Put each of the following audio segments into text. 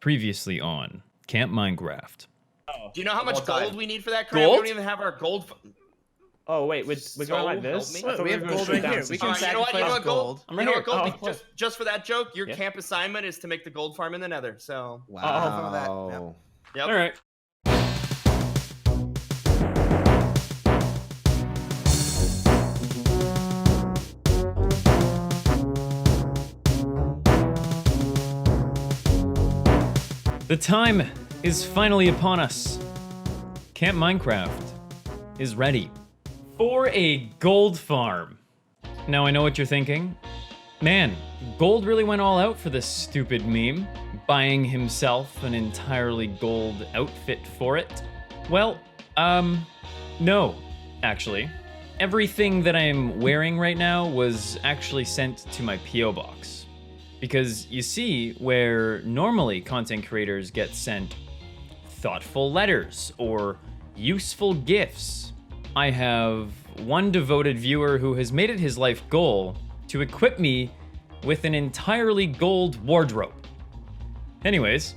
Previously on Camp Minecraft. Oh, Do you know how much gold we need for that crap? Gold? We don't even have our gold. oh wait, we're going like So this? help me. I thought We have were gonna gold shoot right down here. some We stuff. can You know what? You know sacrifice what? Gold. I'm You right know here. what? Gold. Oh, Just for that joke, your Yeah. camp assignment is to make the gold farm in the Nether. So. Wow. Yep. All right. The time is finally upon us. Camp Minecraft is ready for a gold farm. Now I know what you're thinking. Man, Gold really went all out for this stupid meme, buying himself an entirely gold outfit for it. Well, no, actually. Everything that I'm wearing right now was actually sent to my P.O. box. Because you see, where normally content creators get sent thoughtful letters or useful gifts, I have one devoted viewer who has made it his life goal to equip me with an entirely gold wardrobe. Anyways.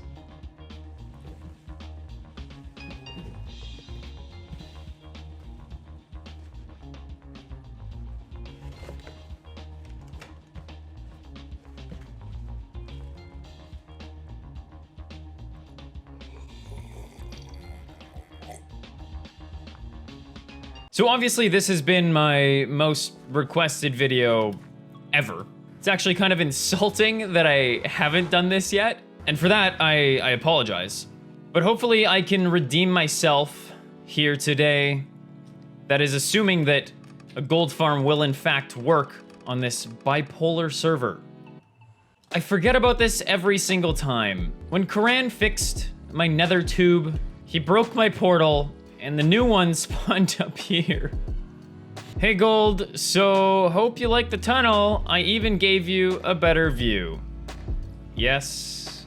So obviously this has been my most requested video ever. It's actually kind of insulting that I haven't done this yet, and for that, I apologize. But hopefully I can redeem myself here today. That is assuming that a gold farm will in fact work on this bipolar server. I forget about this every single time. When Karan fixed my nether tube, he broke my portal, and the new one spawned up here. Hey Gold, so hope you like the tunnel. I even gave you a better view. Yes.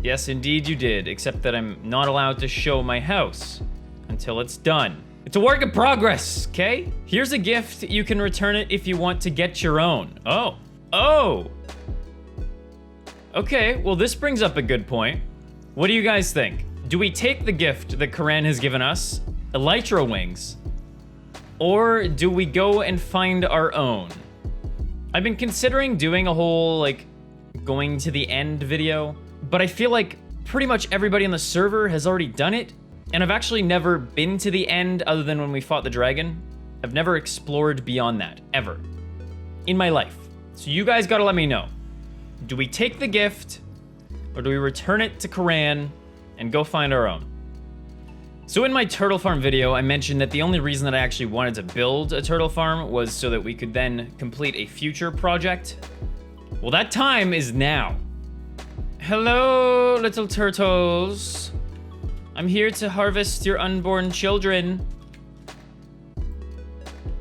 Yes, indeed you did, except that I'm not allowed to show my house until it's done. It's a work in progress, okay? Here's a gift. You can return it if you want to get your own. Oh. Oh. Okay, well this brings up a good point. What do you guys think? Do we take the gift that Karan has given us, Elytra wings, or do we go and find our own? I've been considering doing a whole, like, going to the end video, but I feel like pretty much everybody on the server has already done it, and I've actually never been to the end other than when we fought the dragon. I've never explored beyond that, ever, in my life. So you guys gotta let me know. Do we take the gift, or do we return it to Karan and go find our own? So in my turtle farm video, I mentioned that the only reason that I actually wanted to build a turtle farm was so that we could then complete a future project. Well, that time is now. Hello, little turtles. I'm here to harvest your unborn children.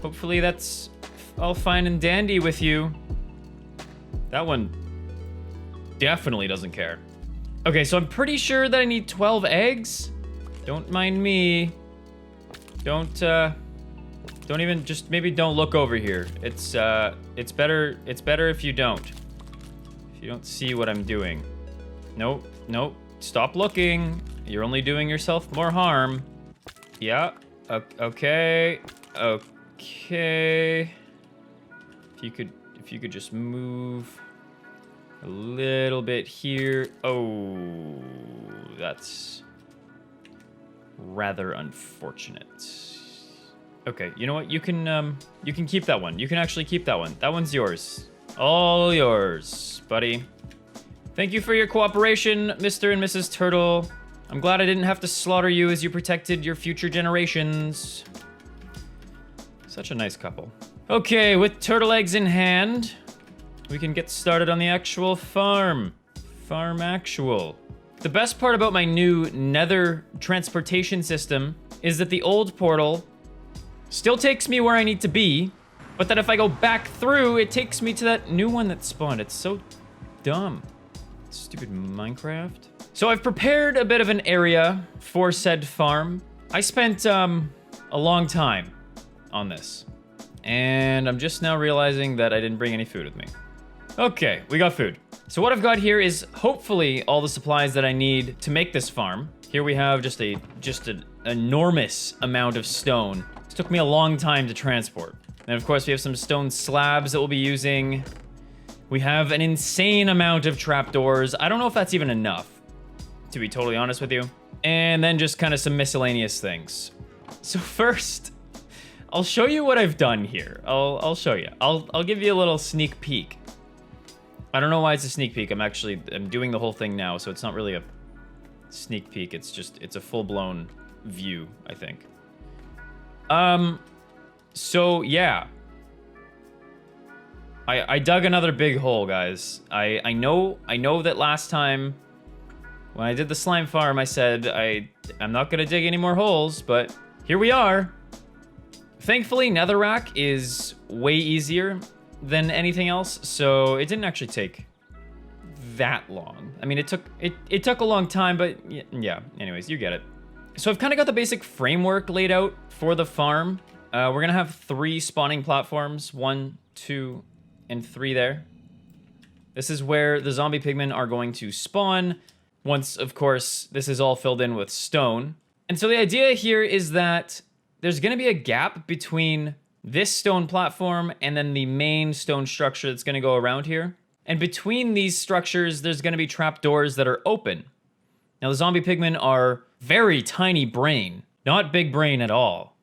Hopefully that's all fine and dandy with you. That one definitely doesn't care. Okay, so I'm pretty sure that I need 12 eggs. Don't mind me. Don't even, just maybe don't look over here. It's better if you don't. If you don't see what I'm doing. Nope, nope, stop looking. You're only doing yourself more harm. Yeah, okay, okay. If you could just move a little bit here. Oh, that's rather unfortunate. Okay, you know what? You can keep that one. You can actually keep that one. That one's yours. All yours, buddy. Thank you for your cooperation, Mr. and Mrs. Turtle. I'm glad I didn't have to slaughter you as you protected your future generations. Such a nice couple. Okay, with turtle eggs in hand, we can get started on the actual farm. Farm actual. The best part about my new nether transportation system is that the old portal still takes me where I need to be, but that if I go back through, it takes me to that new one that spawned. It's so dumb. Stupid Minecraft. So I've prepared a bit of an area for said farm. I spent a long time on this, and I'm just now realizing that I didn't bring any food with me. Okay, we got food. So what I've got here is hopefully all the supplies that I need to make this farm. Here we have just an enormous amount of stone. It took me a long time to transport. And of course we have some stone slabs that we'll be using. We have an insane amount of trapdoors. I don't know if that's even enough, to be totally honest with you. And then just kind of some miscellaneous things. So first, I'll show you what I've done here. I'll show you. I'll give you a little sneak peek. I don't know why it's a sneak peek. I'm doing the whole thing now, so it's not really a sneak peek. It's a full-blown view, I think. So yeah. I dug another big hole, guys. I know that last time when I did the slime farm, I said I'm not gonna dig any more holes, but here we are. Thankfully, netherrack is way easier than anything else, so it didn't actually take that long. I mean, it took a long time, but yeah, anyways, you get it. So I've kind of got the basic framework laid out for the farm. We're gonna have 3 spawning platforms, 1, 2, and 3 there. This is where the zombie pigmen are going to spawn once, of course, this is all filled in with stone. And so the idea here is that there's gonna be a gap between this stone platform and then the main stone structure that's gonna go around here. And between these structures, there's gonna be trapdoors that are open. Now the zombie pigmen are very tiny brain, not big brain at all.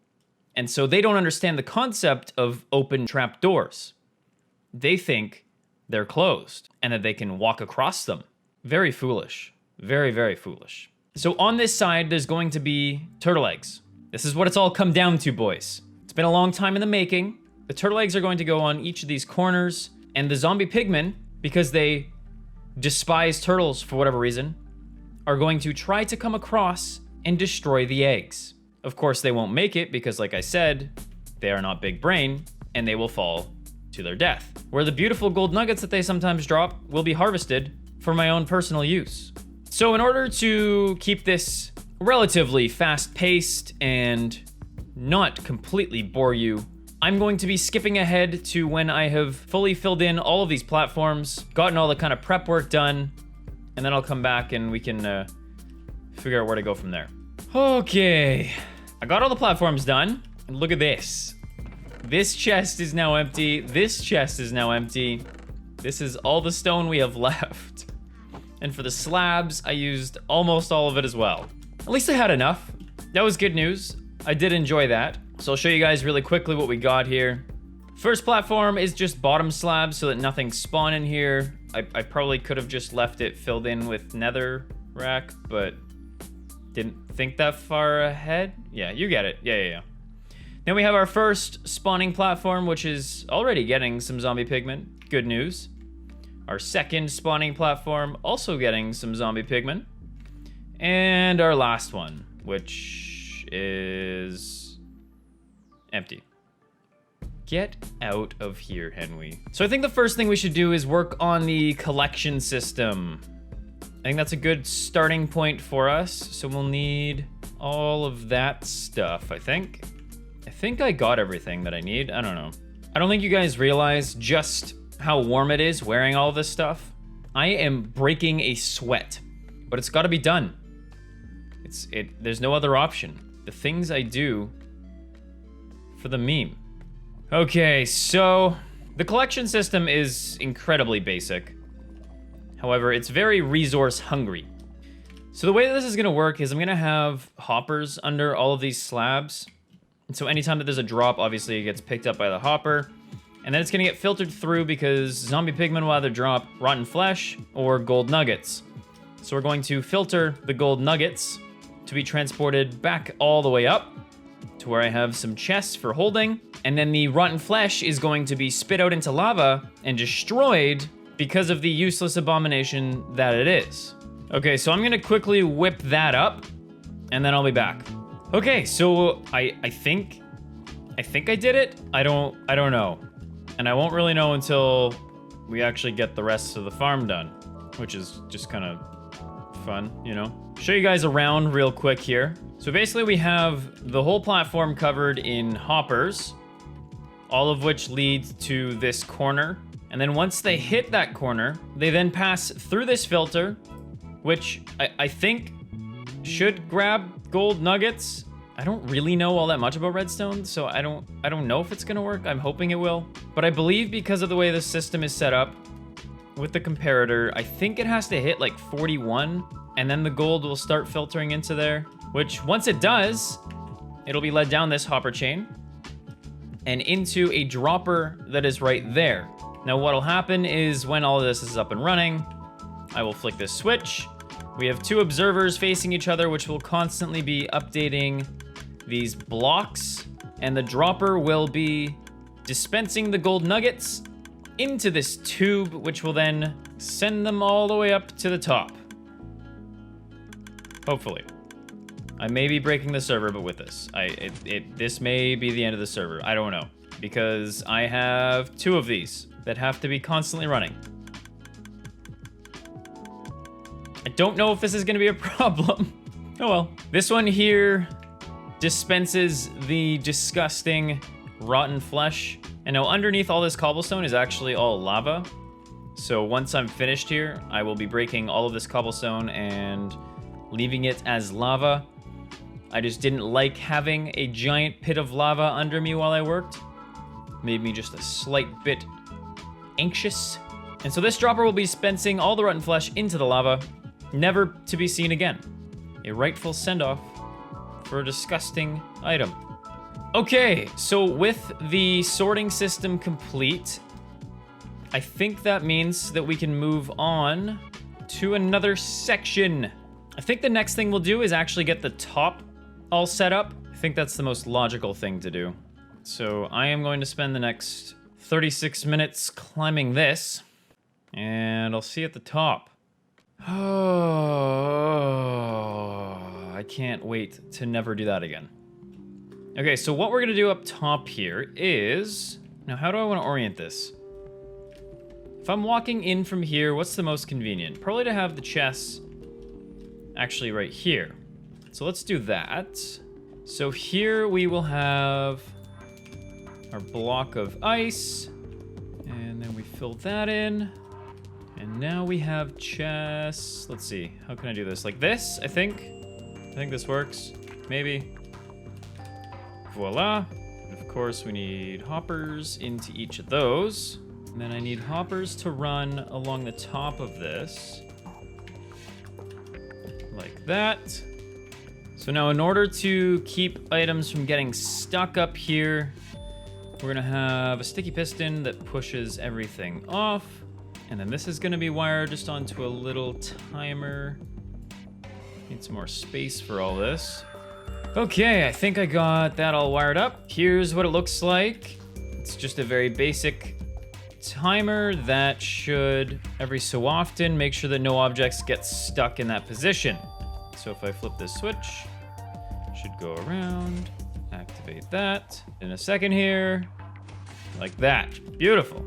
And so they don't understand the concept of open trapdoors. They think they're closed and that they can walk across them. Very foolish, very, very foolish. So on this side, there's going to be turtle eggs. This is what it's all come down to, boys. It's been a long time in the making. The turtle eggs are going to go on each of these corners, and the zombie pigmen, because they despise turtles for whatever reason, are going to try to come across and destroy the eggs. Of course, they won't make it because, like I said, they are not big brain, and they will fall to their death. Where the beautiful gold nuggets that they sometimes drop will be harvested for my own personal use. So in order to keep this relatively fast-paced and not completely bore you, I'm going to be skipping ahead to when I have fully filled in all of these platforms, gotten all the kind of prep work done, and then I'll come back and we can figure out where to go from there. Okay, I got all the platforms done, and look at this. This chest is now empty. This chest is now empty. This is all the stone we have left. And for the slabs, I used almost all of it as well. At least I had enough. That was good news. I did enjoy that. So I'll show you guys really quickly what we got here. First platform is just bottom slabs so that nothing spawn in here. I probably could have just left it filled in with netherrack, but didn't think that far ahead. Yeah, you get it. Yeah. Then we have our first spawning platform, which is already getting some zombie pigmen. Good news. Our second spawning platform, also getting some zombie pigmen. And our last one, which is empty. Get out of here, Henry. So I think the first thing we should do is work on the collection system. I think that's a good starting point for us. So we'll need all of that stuff, I think. I think I got everything that I need. I don't know. I don't think you guys realize just how warm it is wearing all this stuff. I am breaking a sweat, but it's gotta be done. There's no other option. The things I do for the meme. Okay, so the collection system is incredibly basic. However, it's very resource hungry. So the way that this is gonna work is I'm gonna have hoppers under all of these slabs. And so anytime that there's a drop, obviously it gets picked up by the hopper. And then it's gonna get filtered through because zombie pigmen will either drop rotten flesh or gold nuggets. So we're going to filter the gold nuggets to be transported back all the way up to where I have some chests for holding. And then the rotten flesh is going to be spit out into lava and destroyed because of the useless abomination that it is. Okay, so I'm gonna quickly whip that up and then I'll be back. Okay, so I think I did it. I don't know. And I won't really know until we actually get the rest of the farm done, which is just kind of fun, you know? Show you guys around real quick here. So basically we have the whole platform covered in hoppers, all of which lead to this corner And then once they hit that corner, they then pass through this filter, which I think should grab gold nuggets. I don't really know all that much about redstone, so I don't know if it's gonna work. I'm hoping it will. But I believe because of the way the system is set up with the comparator, I think it has to hit like 41, and then the gold will start filtering into there, which once it does, it'll be led down this hopper chain and into a dropper that is right there. Now what'll happen is when all of this is up and running, I will flick this switch. We have two observers facing each other, which will constantly be updating these blocks, and the dropper will be dispensing the gold nuggets into this tube, which will then send them all the way up to the top. Hopefully. I may be breaking the server, but with this, this may be the end of the server. I don't know, because I have two of these that have to be constantly running. I don't know if this is going to be a problem. Oh well. This one here dispenses the disgusting rotten flesh. And now underneath all this cobblestone is actually all lava. So once I'm finished here, I will be breaking all of this cobblestone and leaving it as lava. I just didn't like having a giant pit of lava under me while I worked. Made me just a slight bit anxious. And so this dropper will be dispensing all the rotten flesh into the lava, never to be seen again. A rightful send-off for a disgusting item. Okay, so with the sorting system complete, I think that means that we can move on to another section. I think the next thing we'll do is actually get the top all set up. I think that's the most logical thing to do. So I am going to spend the next 36 minutes climbing this, and I'll see you at the top. Oh, I can't wait to never do that again. Okay, so what we're gonna do up top here is, now how do I wanna orient this? If I'm walking in from here, what's the most convenient? Probably to have the chests actually right here. So let's do that. So here we will have our block of ice, and then we fill that in. And now we have chests. Let's see, how can I do this? Like this, I think this works, maybe. Voila. And of course, we need hoppers into each of those. And then I need hoppers to run along the top of this. Like that. So now in order to keep items from getting stuck up here, we're gonna have a sticky piston that pushes everything off. And then this is gonna be wired just onto a little timer. Need some more space for all this. Okay, I think I got that all wired up. Here's what it looks like. It's just a very basic timer that should, every so often, make sure that no objects get stuck in that position. So if I flip this switch, it should go around, activate that. In a second here, like that. Beautiful.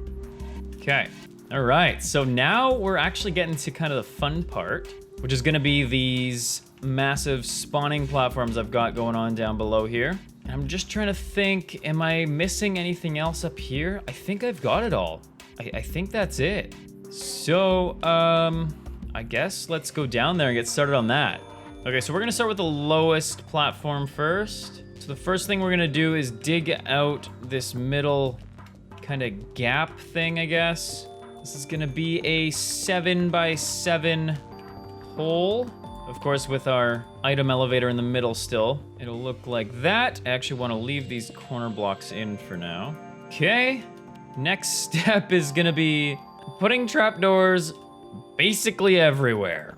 Okay. All right, so now we're actually getting to kind of the fun part, which is gonna be these massive spawning platforms I've got going on down below here. And I'm just trying to think, am I missing anything else up here? I think I've got it all. I think that's it. So, I guess let's go down there and get started on that. Okay, so we're gonna start with the lowest platform first. So the first thing we're gonna do is dig out this middle kind of gap thing, I guess. This is gonna be a 7 by 7 hole. Of course, with our item elevator in the middle still. It'll look like that. I actually wanna leave these corner blocks in for now. Okay, next step is gonna be putting trapdoors basically everywhere.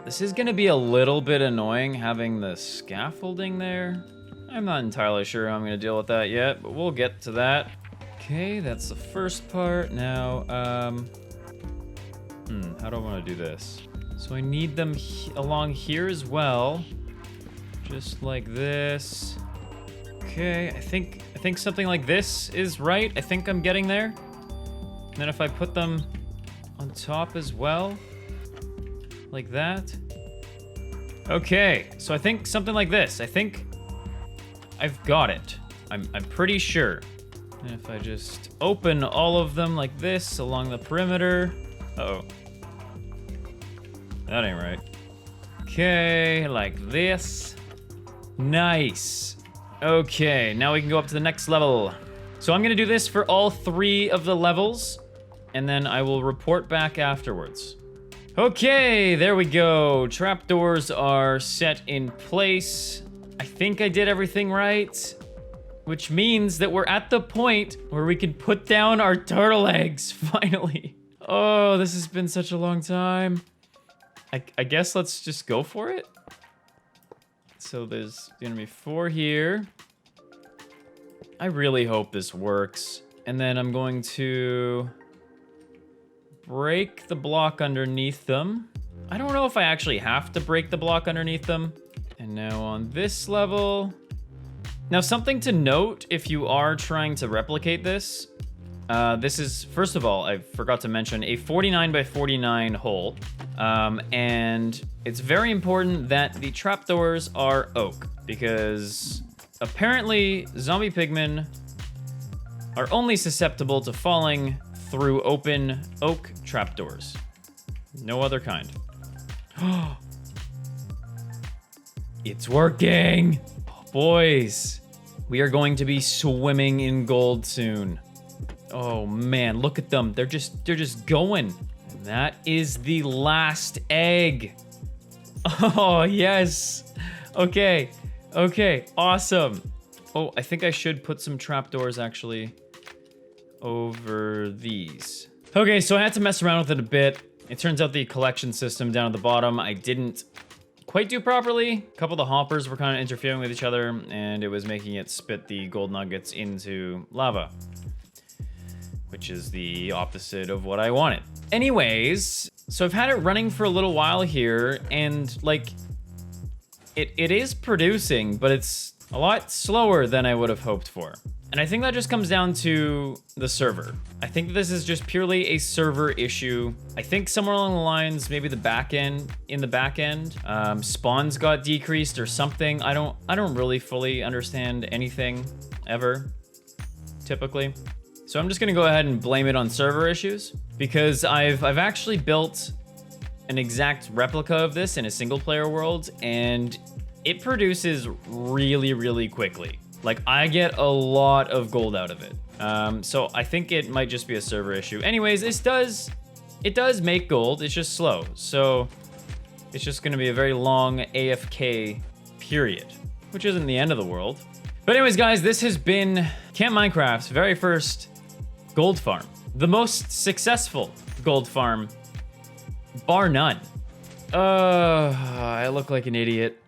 This is gonna be a little bit annoying having the scaffolding there. I'm not entirely sure how I'm gonna deal with that yet, but we'll get to that. Okay, that's the first part. Now, how do I wanna do this? So I need them along here as well. Just like this. Okay, I think something like this is right. I think I'm getting there. And then if I put them on top as well, like that. Okay, so I think something like this. I think I've got it. I'm pretty sure. And if I just open all of them like this along the perimeter. Uh-oh. That ain't right. Okay, like this. Nice. Okay, now we can go up to the next level. So I'm gonna do this for all 3 of the levels, and then I will report back afterwards. Okay, there we go. Trapdoors are set in place. I think I did everything right, which means that we're at the point where we can put down our turtle eggs, finally. Oh, this has been such a long time. I guess let's just go for it. So there's gonna be 4 here. I really hope this works. And then I'm going to break the block underneath them. I don't know if I actually have to break the block underneath them. And now on this level. Now something to note if you are trying to replicate this. This is, first of all, I forgot to mention, a 49 by 49 hole. And it's very important that the trapdoors are oak, because apparently zombie pigmen are only susceptible to falling through open oak trapdoors. No other kind. It's working! Boys, we are going to be swimming in gold soon. Oh man, look at them. They're just going. And that is the last egg. Oh, yes. Okay. Okay, awesome. Oh, I think I should put some trapdoors actually over these. Okay, so I had to mess around with it a bit. It turns out the collection system down at the bottom I didn't quite do properly. A couple of the hoppers were kind of interfering with each other, and it was making it spit the gold nuggets into lava, which is the opposite of what I wanted. Anyways, so I've had it running for a little while here, and like, it is producing, but it's a lot slower than I would have hoped for. And I think that just comes down to the server. I think this is just purely a server issue. I think somewhere along the lines, maybe the back end, spawns got decreased or something. I don't really fully understand anything ever, typically. So I'm just gonna go ahead and blame it on server issues, because I've actually built an exact replica of this in a single player world, and it produces really, really quickly. Like, I get a lot of gold out of it. So I think it might just be a server issue. Anyways, it does make gold, it's just slow. So it's just gonna be a very long AFK period, which isn't the end of the world. But anyways, guys, this has been Camp Minecraft's very first gold farm. The most successful gold farm, bar none. I look like an idiot.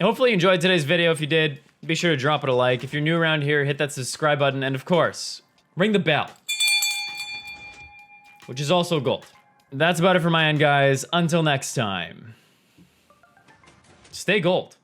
Hopefully you enjoyed today's video. If you did, be sure to drop it a like. If you're new around here, hit that subscribe button, and of course, ring the bell, which is also gold. That's about it for my end, guys. Until next time, stay gold.